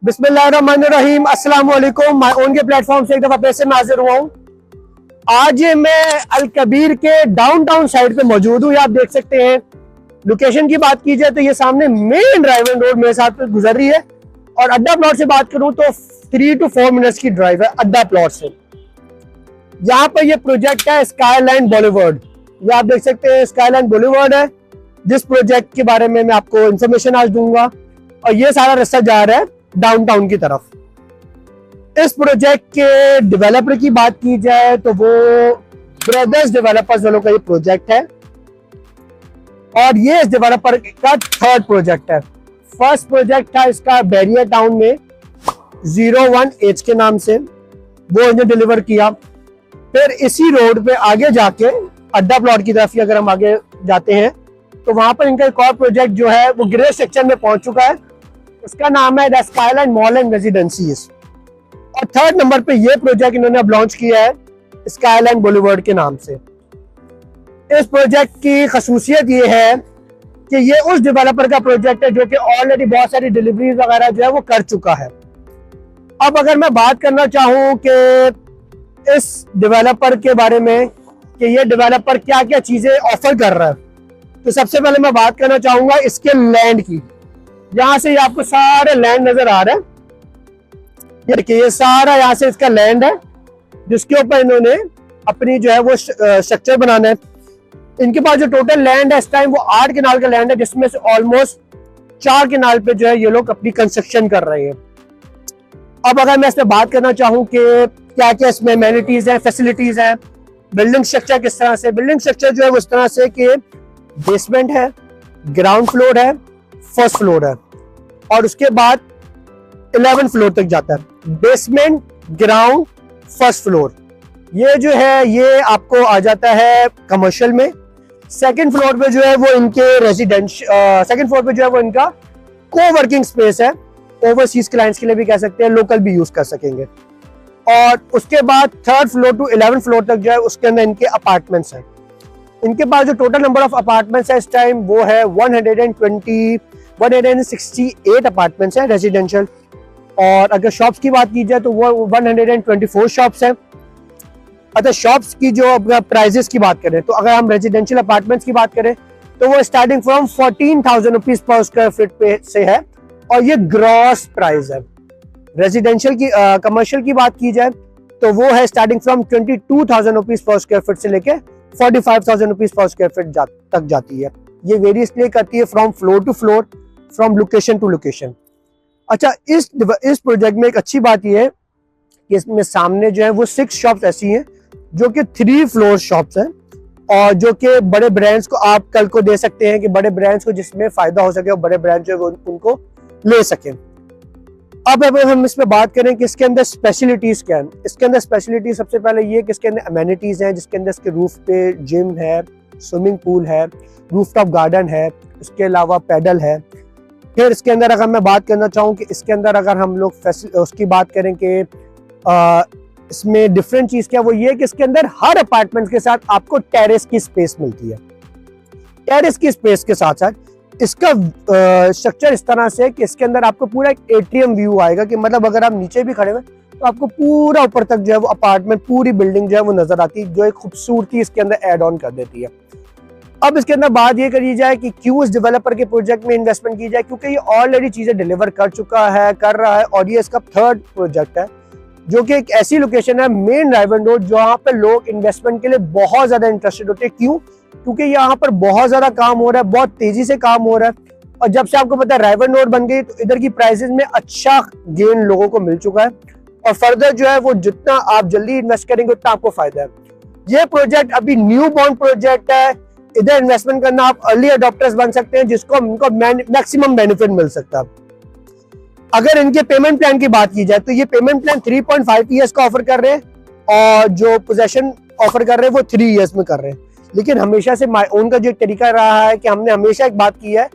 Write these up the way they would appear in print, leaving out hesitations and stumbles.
बिस्मिल्लाहिर्रहमानिर्रहीम, अस्सलाम वालेकुम। माय ओन के प्लेटफॉर्म से एक दफा फिर से मैं हाजिर हुआ हूँ। आज मैं अल कबीर के डाउनटाउन साइड पे मौजूद हूँ। आप देख सकते हैं, लोकेशन की बात की जाए तो ये सामने मेन ड्राइव रोड मेरे साथ पे गुजर रही है, और अड्डा प्लॉट से बात करूं तो 3 to 4 मिनट्स की ड्राइव है अड्डा प्लॉट से। यहाँ पर ये प्रोजेक्ट है स्काईलाइन बॉलीवुड। ये आप देख सकते हैं स्काईलाइन बॉलीवुड है, जिस प्रोजेक्ट के बारे में मैं आपको इंफॉर्मेशन आज दूंगा। और ये सारा रास्ता जा रहा है डाउनटाउन की तरफ। इस प्रोजेक्ट के डेवलपर की बात की जाए तो वो ब्रदर्स डेवलपर्स वालों का ये प्रोजेक्ट है, और ये इस डेवलपर का थर्ड प्रोजेक्ट है। फर्स्ट प्रोजेक्ट था इसका बैरियर टाउन में 01H के नाम से, वो इन्हें डिलीवर किया। फिर इसी रोड पे आगे जाके अड्डा प्लॉट की तरफ अगर हम आगे जाते हैं तो वहां पर इनका एक और प्रोजेक्ट जो है वो ग्रे सेक्शन में पहुंच चुका है। उसका नाम है द स्काईलाइन मॉल एंड रेजिडेंसीज। और थर्ड नंबर पे ये प्रोजेक्ट इन्होंने अब लॉन्च किया है स्काईलाइन बॉलीवुड के नाम से। इस प्रोजेक्ट की खसूसियत ये है कि ये उस डेवलपर का प्रोजेक्ट है जो कि ऑलरेडी बहुत सारी डिलीवरीज वगैरह जो है वो कर चुका है। अब अगर मैं बात करना चाहूं कि इस डेवलपर के बारे में कि ये डेवलपर क्या क्या चीजें ऑफर कर रहा है, तो सबसे पहले मैं बात करना चाहूंगा इसके लैंड की। यहां से आपको सारे लैंड नजर आ रहे हैं, ये देखिए, ये सारा यहाँ से इसका लैंड है जिसके ऊपर इन्होंने अपनी जो है वो स्ट्रक्चर बनाना है। इनके पास जो टोटल लैंड है इस टाइम वो 8 कनाल का लैंड है, जिसमें से ऑलमोस्ट 4 कनाल पे जो है ये लोग अपनी कंस्ट्रक्शन कर रहे हैं। अब अगर मैं इसमें बात करना चाहूँ कि क्या क्या इसमें एमेनिटीज है, फैसिलिटीज है, बिल्डिंग स्ट्रक्चर किस तरह से, बिल्डिंग स्ट्रक्चर जो है वो इस तरह से कि बेसमेंट है, ग्राउंड फ्लोर है, फर्स्ट फ्लोर है, और उसके बाद 11 फ्लोर तक जाता है। बेसमेंट, ग्राउंड, फर्स्ट फ्लोर, ये जो है ये आपको आ जाता है कमर्शियल में। सेकंड फ्लोर पे जो है वो इनके सेकंड फ्लोर पे जो है वो इनका कोवर्किंग स्पेस है। ओवरसीज क्लाइंट्स के लिए भी कह सकते हैं, लोकल भी यूज कर सकेंगे। और उसके बाद 3rd फ्लोर टू 11 फ्लोर तक जो है उसके अंदर इनके अपार्टमेंट्स हैं। इनके पास जो टोटल नंबर ऑफ अपार्टमेंट्स है इस टाइम वो है 168 अपार्टमेंट्स है रेजिडेंशियल। और अगर शॉप्स की बात की जाए तो वो 124 शॉप्स हैं। अच्छा, शॉप्स की जो प्राइजेस की बात करें तो अगर हम रेजिडेंशियल अपार्टमेंट्स की बात करें तो वो starting from 14,000 rupees per square feet पे से है, और ये ग्रॉस प्राइस है। रेजिडेंशियल की कमर्शियल की बात की जाए तो वो है starting from 22,000 rupees per square feet से लेके 45,000 रुपीज पर स्क्वायर फीट तक जाती है। ये वेरी इसलिए करती है from floor to floor, from location to location. अच्छा, इस प्रोजेक्ट में एक अच्छी बात यह है कि इसमें सामने जो है वो 6 शॉप्स ऐसी हैं जो कि 3 फ्लोर शॉप्स हैं, और जो कि बड़े ब्रांड्स को आप कल को दे सकते हैं कि बड़े ब्रांड्स को जिसमें फायदा हो सके और बड़े ब्रांड जो है उनको ले सकें। अब अगर हम इसमें बात करें कि इसके अंदर स्पेशलिटीज क्या है, इसके अंदर स्पेशलिटी सबसे पहले ये कि इसके अंदर अमेनिटीज हैं, जिसके अंदर इसके रूफ पे जिम है, स्विमिंग पूल है, रूफटॉप गार्डन है, इसके अलावा पैडल है। फिर इसके अंदर अगर मैं बात करना चाहूँ कि इसके अंदर अगर हम लोग उसकी बात करें कि इसमें डिफरेंट चीज क्या, वो ये कि इसके अंदर हर अपार्टमेंट के साथ आपको टेरेस की स्पेस मिलती है। टेरेस की स्पेस के साथ साथ इसका स्ट्रक्चर इस तरह से कि इसके अंदर आपको पूरा एक एट्रियम व्यू आएगा, कि मतलब अगर आप नीचे भी खड़े हुए तो आपको पूरा ऊपर तक जो है वो अपार्टमेंट, पूरी बिल्डिंग जो है वो नजर आती है, जो एक खूबसूरती इसके अंदर ऐड ऑन कर देती है। अब इसके अंदर बात ये करी जाए कि क्यों इस डेवलपर के प्रोजेक्ट में इन्वेस्टमेंट की जाए, क्योंकि ये ऑलरेडी चीजें डिलीवर कर चुका है, कर रहा है, और ये इसका 3rd प्रोजेक्ट है जो कि एक ऐसी लोकेशन है मेन ड्राइव रोड जहाँ पे लोग इन्वेस्टमेंट के लिए बहुत ज्यादा इंटरेस्टेड होते हैं। क्यों? क्योंकि यहाँ पर बहुत ज्यादा काम हो रहा है, बहुत तेजी से काम हो रहा है, और जब से आपको पता है ड्राइवर रोड बन गई तो इधर की प्राइसेस में अच्छा गेन लोगों को मिल चुका है, और फर्दर जो है वो जितना आप जल्दी इन्वेस्ट करेंगे उतना आपको फायदा है। ये प्रोजेक्ट अभी न्यू बॉर्न प्रोजेक्ट है, इधर इन्वेस्टमेंट करना आप अर्ली अडॉप्टर्स बन सकते हैं, जिसको इनको मैक्सिमम बेनिफिट मिल सकता है। अगर इनके पेमेंट प्लान की बात की जाए तो ये पेमेंट प्लान 3.5 ईयर्स का ऑफर कर रहे हैं, और जो पोजेशन ऑफर कर रहे हैं वो 3 ईयर्स में कर रहे हैं। लेकिन हमेशा से माय ओन का जो तरीका रहा है कि हमने हमेशा एक बात की है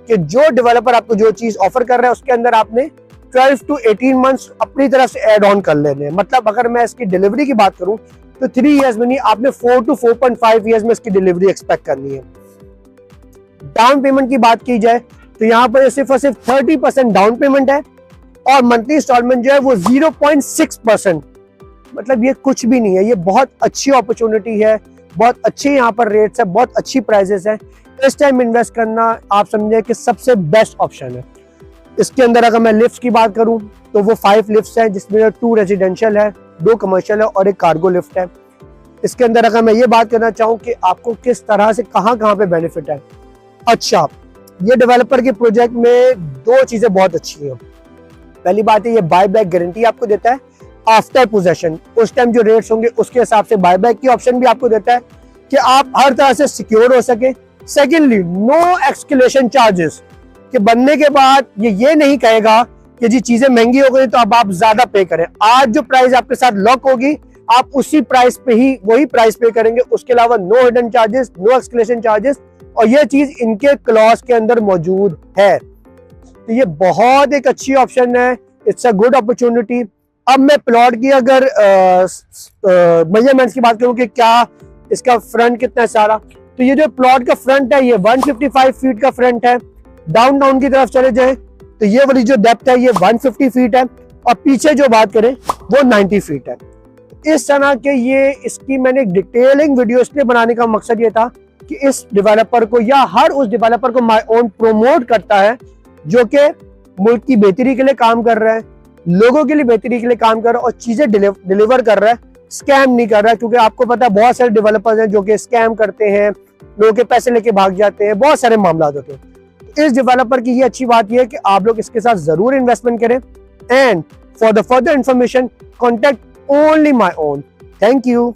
कि जो डेवलपर आपको जो चीज ऑफर कर रहा है उसके अंदर आपने 12 to 18 मंथ्स अपनी तरफ से एड ऑन कर लेने हैं। मतलब अगर मैं इसकी डिलीवरी की बात करूं तो 3 ईयर्स में नहीं, आपने 4 to 4.5 ईयर्स में इसकी डिलीवरी एक्सपेक्ट करनी है। डाउन पेमेंट की बात की जाए तो यहाँ पर सिर्फ और सिर्फ 30% डाउन पेमेंट है, और मंथली इंस्टॉलमेंट जो है वो 0.6%, मतलब ये कुछ भी नहीं है। ये बहुत अच्छी अपॉर्चुनिटी है, बहुत अच्छे यहाँ पर रेट्स है, बहुत अच्छी प्राइजेस है। इस टाइम इन्वेस्ट करना आप समझे कि सबसे बेस्ट ऑप्शन है। इसके अंदर अगर मैं लिफ्ट की बात करूं तो वो 5 लिफ्ट हैं, जिसमें 2 रेजिडेंशियल है, 2 कमर्शियल है और 1 कार्गो लिफ्ट है। इसके अंदर अगर मैं ये बात करना चाहूँ कि आपको किस तरह से कहाँ पे बेनिफिट है। अच्छा, ये डेवलपर के प्रोजेक्ट में 2 चीजें बहुत अच्छी हैं। पहली बात है, ये बाय बैक गारंटी आपको देता है आफ्टर पोजेशन। उस टाइम जो रेट्स होंगे उसके हिसाब से बाय बैक की ऑप्शन भी आपको देता है कि आप हर तरह से सिक्योर हो सके। सेकेंडली, नो एक्सकेलेशन चार्जेस, कि बनने के बाद ये नहीं कहेगा कि जी चीजें महंगी हो गई तो अब आप ज्यादा पे करें। आज जो प्राइस आपके साथ लॉक होगी आप उसी प्राइस पे ही वही प्राइस पे करेंगे। उसके अलावा no hidden charges, no escalation charges, और ये चीज इनके क्लॉज के अंदर मौजूद है। तो ये बहुत एक अच्छी ऑप्शन है, इट्स अ गुड अपॉर्चुनिटी। अब मैं प्लॉट की अगर मेजरमेंट्स की बात करूं कि क्या इसका फ्रंट कितना है सारा, तो ये जो प्लॉट का फ्रंट है ये 155 फीट का फ्रंट है। डाउनटाउन की तरफ चले जाएं तो ये वाली जो डेप्थ है ये 150 फीट है, और पीछे जो बात करें वो 90 फीट है। इस तरह के इसकी मैंने डिटेलिंग वीडियो इसलिए बनाने का मकसद ये था कि इस डेवलपर को या हर उस डेवलपर को माय ओन प्रोमोट करता है जो कि मुल्क की बेहतरी के लिए काम कर रहा है, लोगों के लिए बेहतरी के लिए काम कर रहा है और चीजें डिलीवर कर रहा है, स्कैम नहीं कर रहा है। क्योंकि आपको पता है बहुत सारे डेवलपर्स हैं जो कि स्कैम करते हैं, लोगों के पैसे लेके भाग जाते हैं, बहुत सारे मामला होते हैं। इस डेवलपर की ये अच्छी बात यह है कि आप लोग इसके साथ जरूर इन्वेस्टमेंट करें। And for the further information contact only my own. Thank you.